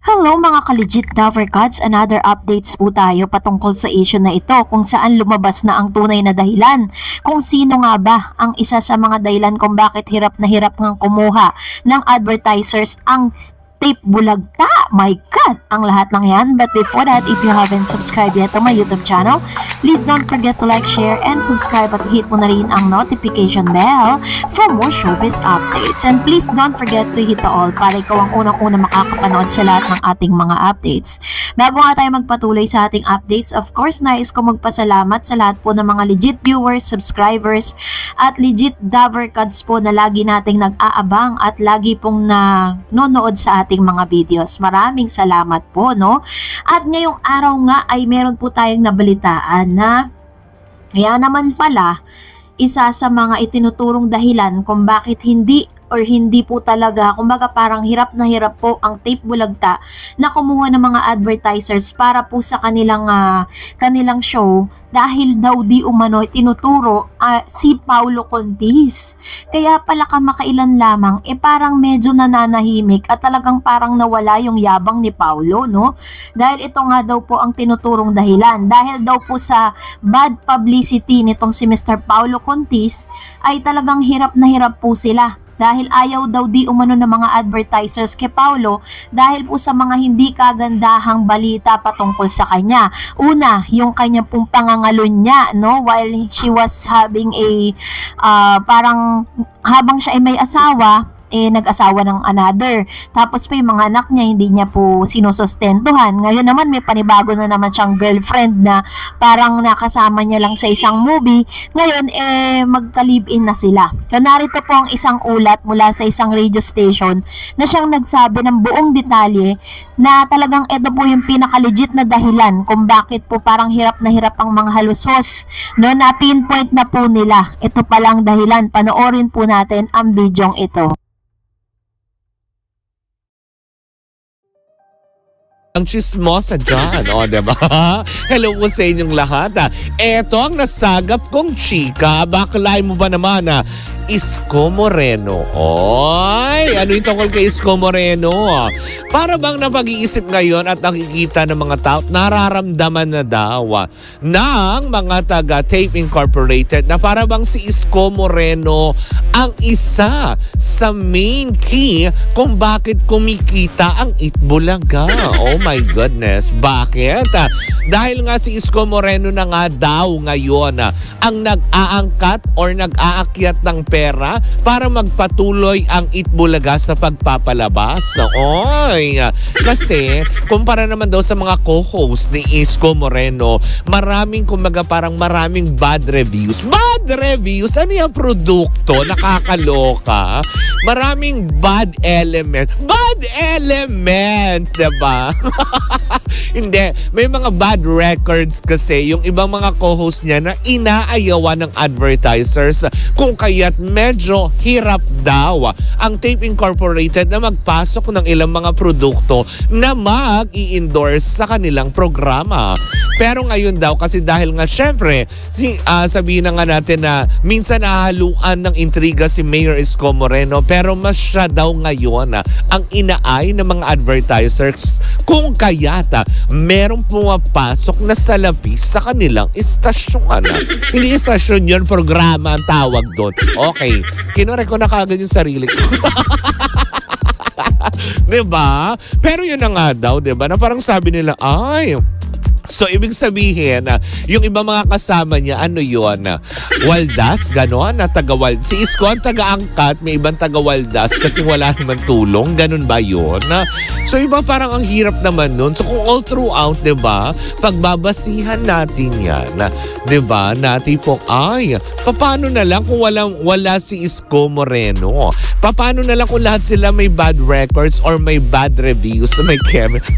Hello mga ka-legit Davercats, another updates po tayo patungkol sa issue na ito kung saan lumabas na ang tunay na dahilan. Kung sino nga ba ang isa sa mga dahilan kung bakit hirap na hirap ngang kumuha ng advertisers ang tape bulagta. My God! Ang lahat ng yan. But before that, if you haven't subscribed yet to my YouTube channel, please don't forget to like, share, and subscribe at hit mo na rin ang notification bell for more showbiz updates. And please don't forget to hit the all para ikaw ang unang-una makakapanood sa lahat ng ating mga updates. Bago nga tayo magpatuloy sa ating updates, of course, nais ko magpasalamat sa lahat po ng mga legit viewers, subscribers, at legit Davercats po na lagi nating nag-aabang at lagi pong nanonood sa ating mga videos. Maraming salamat po, no? At ngayong araw nga ay meron po tayong nabalitaan na kaya naman pala isa sa mga itinuturong dahilan kung bakit hindi po talaga, kumbaga parang hirap na hirap po ang tape bulagta na kumuha ng mga advertisers para po sa kanilang show dahil daw di umano tinuturo si Paulo Contis. Kaya pala kamakailan lamang parang medyo nananahimik at talagang parang nawala yung yabang ni Paulo, no? Dahil ito nga daw po ang tinuturong dahilan. Dahil daw po sa bad publicity nitong si Mr. Paulo Contis ay talagang hirap na hirap po sila. Dahil ayaw daw di umano ng mga advertisers kay Paulo dahil po sa mga hindi kagandahang balita patungkol sa kanya. Una, yung kanya pong pangangalon niya, no? While she was having parang habang siya ay may asawa, nag-asawa ng another. Tapos pa yung mga anak niya, hindi niya po sinusustentuhan. Ngayon naman may panibago na naman siyang girlfriend na parang nakasama niya lang sa isang movie. Ngayon, magka-live-in na sila. So, narito po ang isang ulat mula sa isang radio station na siyang nagsabi ng buong detalye na talagang ito po yung pinaka-legit na dahilan kung bakit po parang hirap na hirap ang mga halusos. No, na pinpoint na po nila. Ito palang dahilan. Panoorin po natin ang bidyong ito. Ang chismosa dyan, diba? Hello po sa inyong lahat. Eto ang nasagap kong chika. Baklay mo ba naman Isko Moreno? Oy, ano yung tungkol kay Isko Moreno? Para bang napag-iisip ngayon at nakikita ng mga tao, nararamdaman na daw ng mga taga Tape Incorporated na para bang si Isko Moreno ang isa sa main key kung bakit kumikita ang Itbulaga. Oh my goodness. Bakit? Dahil nga si Isko Moreno na nga daw ngayon ang nag-aangkat or nag-aakyat ng pera para magpatuloy ang Itbulaga sa pagpapalabas. Oy! Kasi, kumpara naman daw sa mga co-host ni Isko Moreno, parang maraming bad reviews. Bad reviews? Ano yung produkto? Nakakaloka. Maraming bad elements. Bad elements! Diba? Hindi. May mga bad records kasi yung ibang mga co-host niya na inaayawan ng advertisers kung kaya't medyo hirap daw ang Tape Incorporated na magpasok ng ilang mga produkto na mag-i-endorse sa kanilang programa. Pero ngayon daw kasi dahil nga syempre sabihin na nga natin na minsan nahaluan ng intriga si Mayor Isko Moreno pero mas siya daw ngayon ang inaay ng mga advertisers kung kaya't merong pumapasok na salapi sa kanilang istasyon. Hindi istasyon yun, programa ang tawag doon. Okay, kinore ko na kagad yung sarili ko. Diba? Pero yun na nga daw, diba? Na parang sabi nila, so, ibig sabihin, yung ibang mga kasama niya, ano yun? Waldas, gano'n? Si Isko ang taga-angkat, may ibang taga-Waldas kasi wala naman tulong. Ganun ba yun? So, iba parang ang hirap naman nun. So, kung all throughout, diba, pagbabasihan natin yan, diba, natin po, paano na lang kung wala si Isko Moreno? Paano na lang kung lahat sila may bad records or may bad reviews?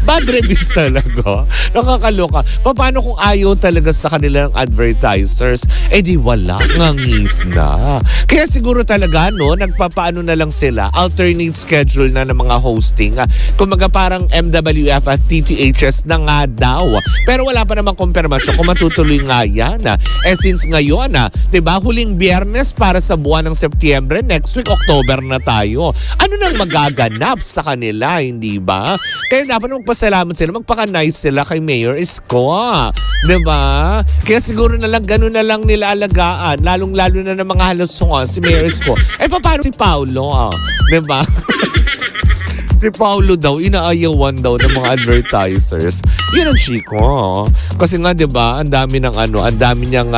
Bad reviews talaga. Nakakaloka. nakakaloka. Paano kung ayaw talaga sa kanilang advertisers? Eh di wala, ngangis na. Kaya siguro talaga, no, nagpapaano na lang sila, alternate schedule na ng mga hosting. Kumaga parang MWF at TTHS na nga daw. Pero wala pa namang kumpirmasyon kung matutuloy nga yan. Eh since ngayon, diba, huling Biyernes para sa buwan ng Setyembre, next week, October na tayo. Ano nang magaganap sa kanila, hindi ba? Kaya dapat magpasalamat sila, magpaka-nice sila kay Mayor Isko. Diba? Kaya siguro na lang, ganun na lang nila alagaan. Lalong-lalo na ng mga halusungan si Mayor Isko. Eh, paano si Paulo? Diba? Si Paulo daw, inaayawan daw ng mga advertisers. Yun ang chiko. Kasi nga, di ba, ang dami ng ang dami niyang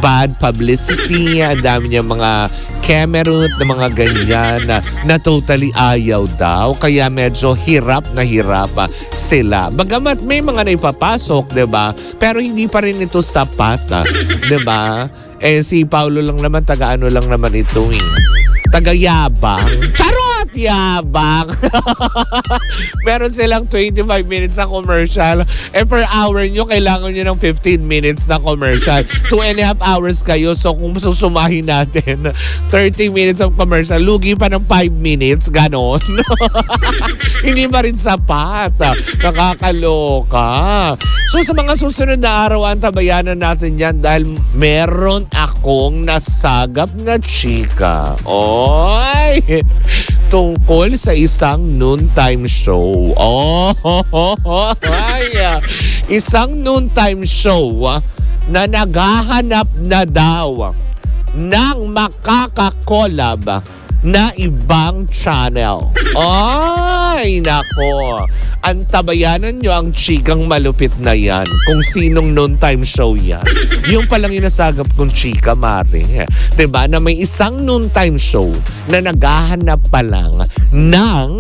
bad publicity, ang dami niyang mga camerot na mga ganyan na totally ayaw daw. Kaya medyo hirap na hirap sila. Bagamat may mga naipapasok, di ba? Pero hindi pa rin ito sapat, di ba? Eh, si Paulo lang naman, taga-ano lang naman ito eh. Taga-yabang. Charot! Yabang! Meron silang 25 minutes na commercial. Eh, per hour nyo, kailangan nyo ng 15 minutes na commercial. 2.5 hours kayo. So, kung susumahin natin, 30 minutes of commercial, lugi pa ng 5 minutes. Ganon. Hindi pa rin sapat. Nakakaloka. So, sa mga susunod na araw, antabayanan natin yan dahil meron akong nasagap na chika. Oy! Tungkol sa isang noontime show. Ay, isang noontime show na naghahanap na daw ng makakakolab na ibang channel. Ay, nako. Antabayanan nyo ang chikang malupit na yan. Kung sinong noontime show yan. Yung palang inasagap kong chika, Mare. Diba? Na may isang noontime show na naghahanap pa lang ng,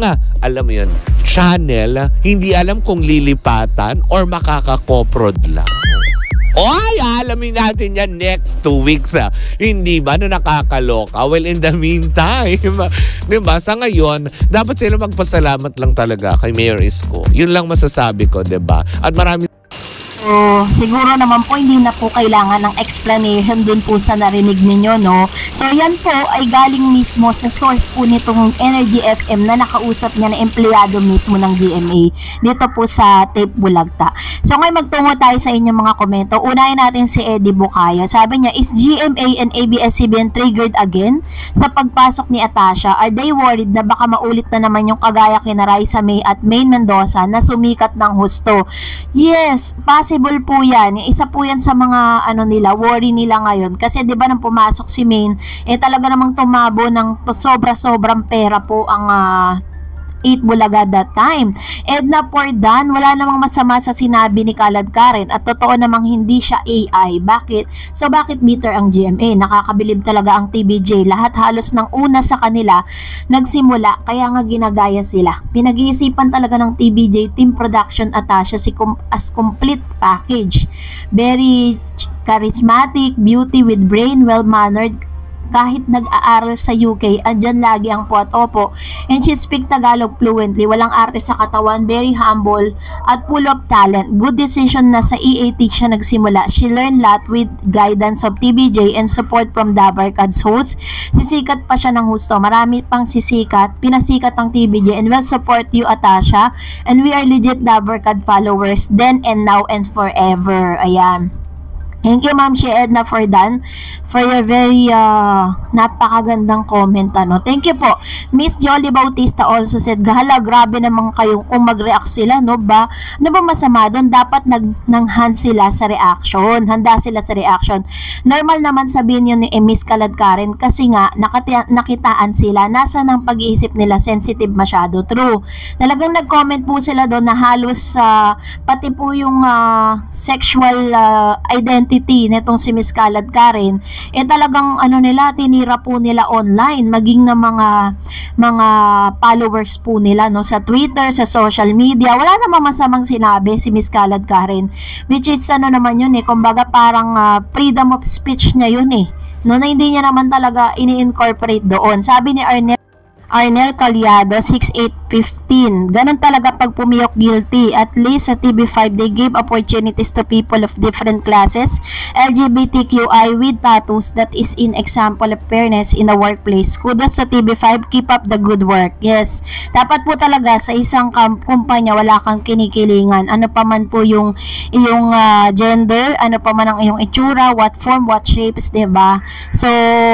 alam mo yun, channel. Hindi alam kung lilipatan or makakakoprod lang. Oy, alamin natin yan next 2 weeks. Hindi ba na nakakaloka? Well, in the meantime, diba, sa ngayon, dapat sila magpasalamat lang talaga kay Mayor Isko. Yun lang masasabi ko, diba? At marami. So, siguro naman po hindi na po kailangan ng explanation dun po sa narinig ninyo, no? So, yan po ay galing mismo sa source po nitong Energy FM na nakausap niya na empleyado mismo ng GMA dito po sa Tape Bulagta. So, ngayon magtungo tayo sa inyong mga komento. Unahin natin si Eddie Bucaya. Sabi niya, is GMA and ABS-CBN triggered again sa pagpasok ni Atasha? Are they worried na baka maulit na naman yung kagaya kina Raisa May at Maine Mendoza na sumikat ng husto? Yes, possible po yan. Isa po yan sa mga worry nila ngayon. Kasi 'di ba nang pumasok si Maine, talaga namang tumabo ng sobra-sobrang pera po ang 8 Bulaga that time. Edna Pordan, wala namang masama sa sinabi ni Kalad Karen at totoo namang hindi siya AI. Bakit? So bakit bitter ang GMA? Nakakabilib talaga ang TBJ. Lahat halos ng una sa kanila nagsimula, kaya nga ginagaya sila. Pinag-iisipan talaga ng TBJ Team Production Atasha as complete package. Very charismatic, beauty with brain, well-mannered. Kahit nag-aaral sa UK, andyan lagi ang pot. Opo. And she speak Tagalog fluently. Walang arte sa katawan. Very humble at full of talent. Good decision na sa EAT siya nagsimula. She learned lot with guidance of TBJ and support from Dabarkad's host. Sisikat pa siya ng husto. Marami pang sisikat. Pinasikat ang TBJ and will support you, Atasha. And we are legit Dabarkad followers then and now and forever. Ayan. Thank you, Ma'am She Edna Fordan, for your very napakagandang comment. Thank you po. Miss Jolly Bautista also said, gahala, grabe naman kayo kung mag-react sila, no ba? Ano ba masama doon? Dapat nanghan sila sa reaction. Handa sila sa reaction. Normal naman sabihin yun ni Miss Kalad Karen kasi nga, nakitaan sila. Nasa ng pag-iisip nila, sensitive masyado. True. Talagang nag-comment po sila doon na halos pati po yung sexual identity netong si Miss Kalad Karen, talagang nila, tinira po nila online, maging na mga followers po nila, no, sa Twitter, sa social media. Wala namang masamang sinabi si Miss Kalad Karen, which is naman yun kumbaga parang freedom of speech niya yun no, na hindi niya naman talaga ini-incorporate doon. Sabi ni Ernest, Arnel Calyado, 6'8", 15. Ganun talaga pag pumiyok guilty. At least sa TV5, they gave opportunities to people of different classes, LGBTQI with tattoos. That is in example of fairness in the workplace. Kudos sa TV5, keep up the good work. Yes, dapat po talaga sa isang kumpanya wala kang kinikilingan. Ano pa man po yung gender, ano pa man ang iyong itsura, what form, what shapes, diba? So,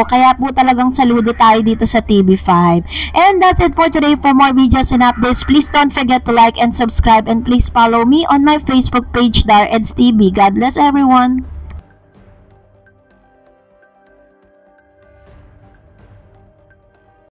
kaya po talagang saludo tayo dito sa TV5. And that's it for today. For more videos and updates, please don't forget to like and subscribe, and please follow me on my Facebook page, Dar Eds TV. God bless everyone.